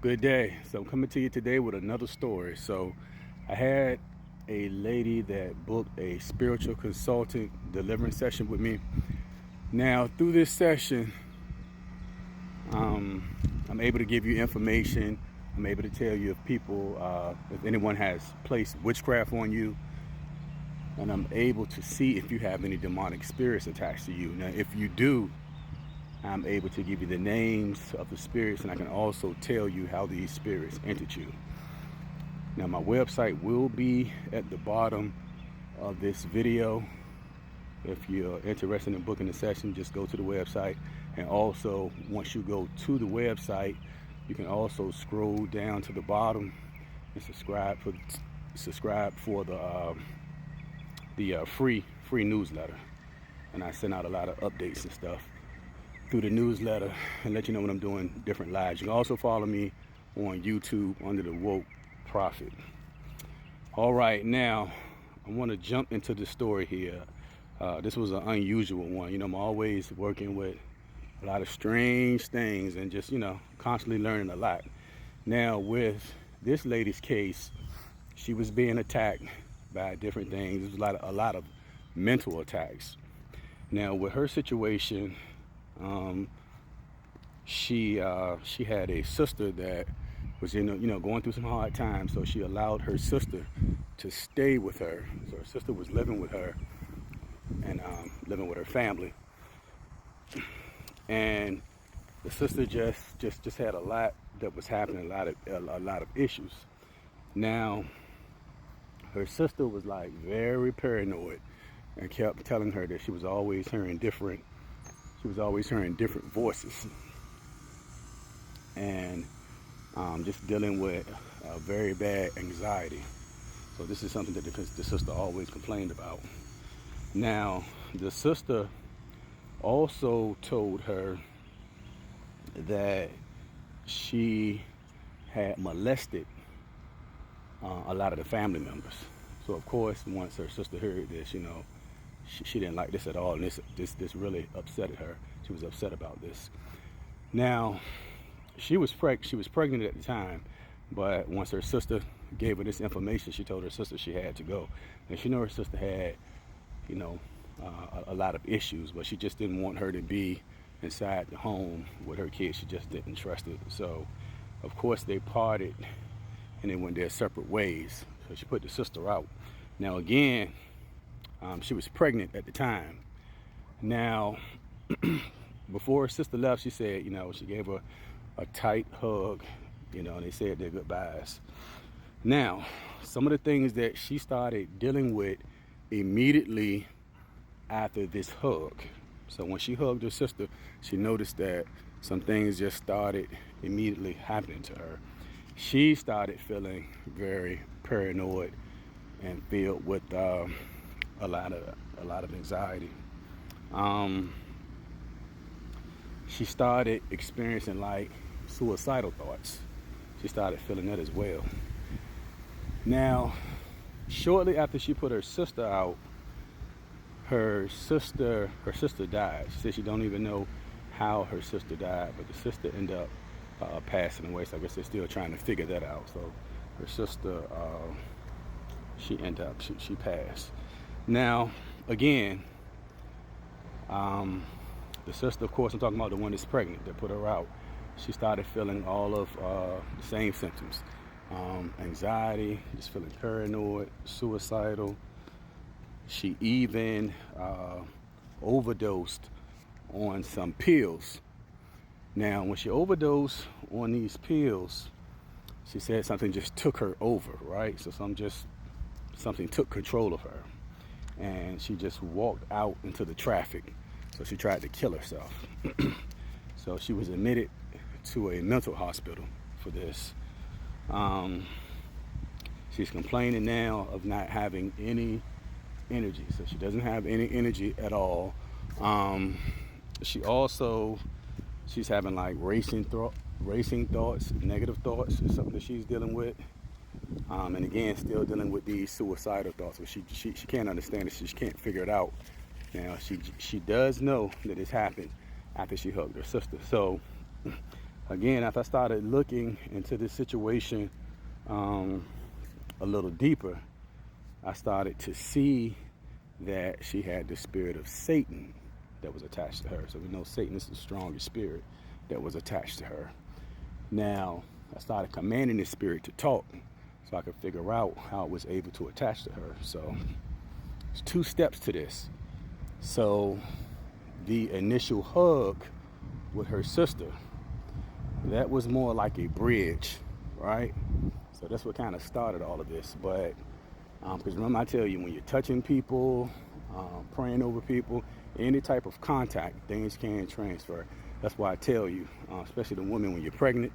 Good day. So I'm coming to you today with another story. So I had a lady that booked a spiritual consultant deliverance session with me. Now through this session, I'm able to give you information. I'm able to tell you if anyone has placed witchcraft on you, and I'm able to see if you have any demonic spirits attached to you. Now, if you do, I'm able to give you the names of the spirits, and I can also tell you how these spirits entered you. Now, my website will be at the bottom of this video. If you're interested in booking a session, just go to the website. And also, once you go to the website, you can also scroll down to the bottom and subscribe for the free newsletter. And I send out a lot of updates and stuff through the newsletter and let you know when I'm doing different lives. You can also follow me on YouTube under the Woke Prophet. All right, now I want to jump into the story here. This was an unusual one. I'm always working with a lot of strange things and just, constantly learning a lot. Now, with this lady's case, she was being attacked by different things. There was a lot of mental attacks. Now, with her situation, she had a sister that was going through some hard times, so she allowed her sister to stay with her. So her sister was living with her and living with her family, and the sister just had a lot that was happening, a lot of issues. Now, her sister was like very paranoid and kept telling her that she was always hearing different voices, and just dealing with very bad anxiety. So this is something that the sister always complained about. Now, the sister also told her that she had molested a lot of the family members. So of course, once her sister heard this, she didn't like this at all, and this really upset her. She was upset about this. Now, she was pregnant at the time, but once her sister gave her this information, she told her sister she had to go. And she knew her sister had, a lot of issues, but she just didn't want her to be inside the home with her kids. She just didn't trust it. So, of course, they parted and they went their separate ways. So she put the sister out. Now, again, she was pregnant at the time. Now, before her sister left, she said, she gave her a tight hug, and they said their goodbyes. Now, some of the things that she started dealing with immediately after this hug. So when she hugged her sister, she noticed that some things just started immediately happening to her. She started feeling very paranoid and filled with a lot of anxiety. She started experiencing like suicidal thoughts. She started feeling that as well. Now, shortly after she put her sister out, her sister died. She said she don't even know how her sister died, but the sister ended up passing away. So I guess they're still trying to figure that out. So her sister, she passed. Now, again, the sister, of course, I'm talking about the one that's pregnant, that put her out. She started feeling all of the same symptoms. Anxiety, just feeling paranoid, suicidal. She even overdosed on some pills. Now, when she overdosed on these pills, she said something just took her over, right? So something took control of her, and she just walked out into the traffic. So she tried to kill herself. So she was admitted to a mental hospital for this. She's complaining now of not having any energy. So she doesn't have any energy at all. She's having like racing thoughts, negative thoughts is something that she's dealing with. And again, still dealing with these suicidal thoughts, but she can't understand it. She can't figure it out. Now, she does know that it's happened after she hugged her sister. So again, after I started looking into this situation a little deeper, I started to see that she had the spirit of Satan that was attached to her. So we know Satan is the strongest spirit that was attached to her. Now, I started commanding this spirit to talk so I could figure out how it was able to attach to her. So there's 2 steps to this. So the initial hug with her sister, that was more like a bridge, right? So that's what kind of started all of this. But because remember, I tell you, when you're touching people, praying over people, any type of contact, things can transfer. That's why I tell you, especially the women, when you're pregnant,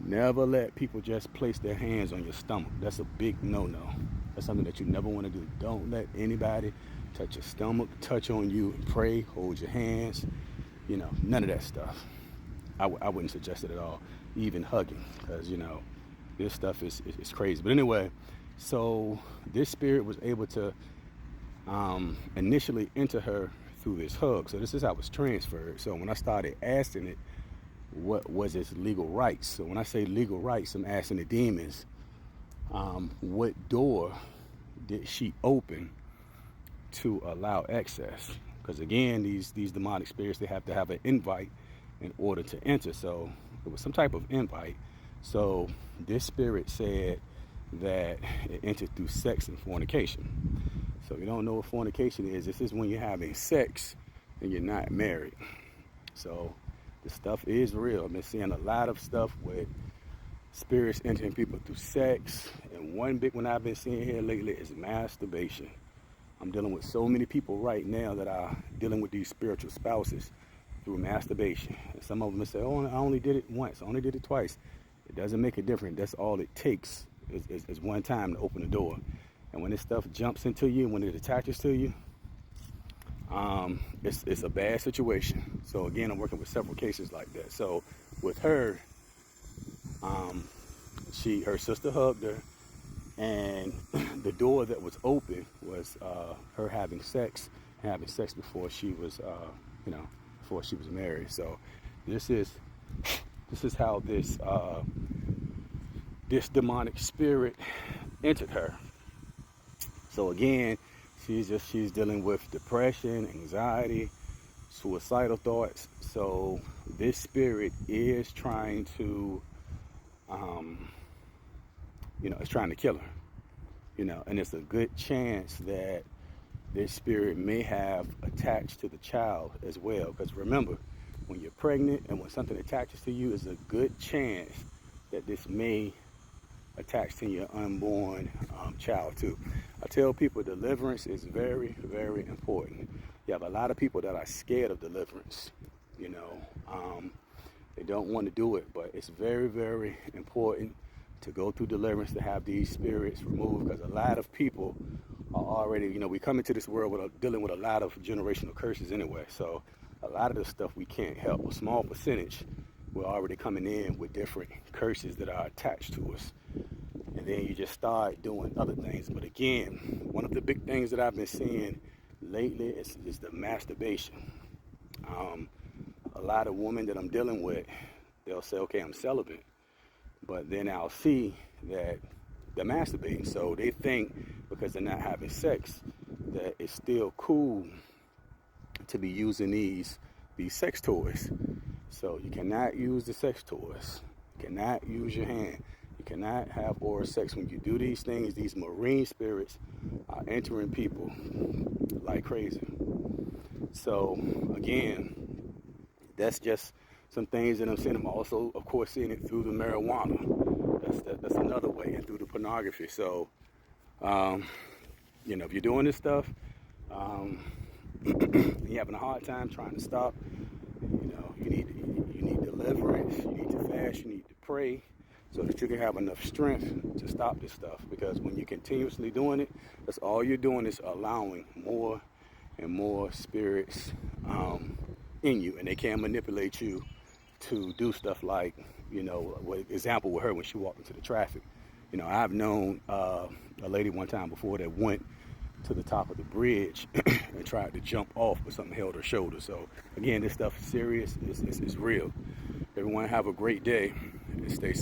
never let people just place their hands on your stomach. That's a big no-no. That's something that you never want to do. Don't let anybody touch your stomach, touch on you, and pray, hold your hands. You know, none of that stuff. I wouldn't suggest it at all. Even hugging, because, you know, this stuff is crazy. But anyway, so this spirit was able to initially enter her through this hug. So this is how it's transferred. So when I started asking it, what was its legal rights? So when I say legal rights, I'm asking the demons, what door did she open to allow access? Because again, these demonic spirits, they have to have an invite in order to enter. So it was some type of invite. So this spirit said that it entered through sex and fornication. So if you don't know what fornication is, this is when you're having sex and you're not married. So the stuff is real. I've been seeing a lot of stuff with spirits entering people through sex. And one big one I've been seeing here lately is masturbation. I'm dealing with so many people right now that are dealing with these spiritual spouses through masturbation. And some of them say, oh, I only did it once, I only did it twice. It doesn't make a difference. That's all it takes is one time to open the door. And when this stuff jumps into you, when it attaches to you, it's a bad situation. So again, I'm working with several cases like that. So with her, her sister hugged her, and the door that was open was her having sex before she was, before she was married. So this is how this demonic spirit entered her. So again, she's dealing with depression, anxiety, suicidal thoughts. So this spirit is trying to, it's trying to kill her, and it's a good chance that this spirit may have attached to the child as well. Because remember, when you're pregnant and when something attaches to you, it's a good chance that this may attach to your unborn child too. I tell people deliverance is very, very important. You have a lot of people that are scared of deliverance. They don't want to do it, but it's very, very important to go through deliverance, to have these spirits removed, because a lot of people are already, we come into this world dealing with a lot of generational curses anyway. So a lot of the stuff we can't help. A small percentage, we're already coming in with different curses that are attached to us. And then you just start doing other things. But again, one of the big things that I've been seeing lately is the masturbation. A lot of women that I'm dealing with, they'll say, okay, I'm celibate. But then I'll see that they're masturbating. So they think because they're not having sex that it's still cool to be using these sex toys. So you cannot use the sex toys. You cannot use your hand. You cannot have oral sex. When you do these things, these marine spirits are entering people like crazy. So again, that's just some things that I'm seeing. I'm also, of course, seeing it through the marijuana. That's another way, and through the pornography. So, if you're doing this stuff, you're having a hard time trying to stop, you need deliverance, you need to fast, you need to pray, so that you can have enough strength to stop this stuff. Because when you're continuously doing it, that's all you're doing is allowing more and more spirits in you, and they can manipulate you to do stuff like, example with her when she walked into the traffic. I've known a lady one time before that went to the top of the bridge and tried to jump off, but something held her shoulder. So again, this stuff is serious. It's real. It Everyone have a great day and stay safe.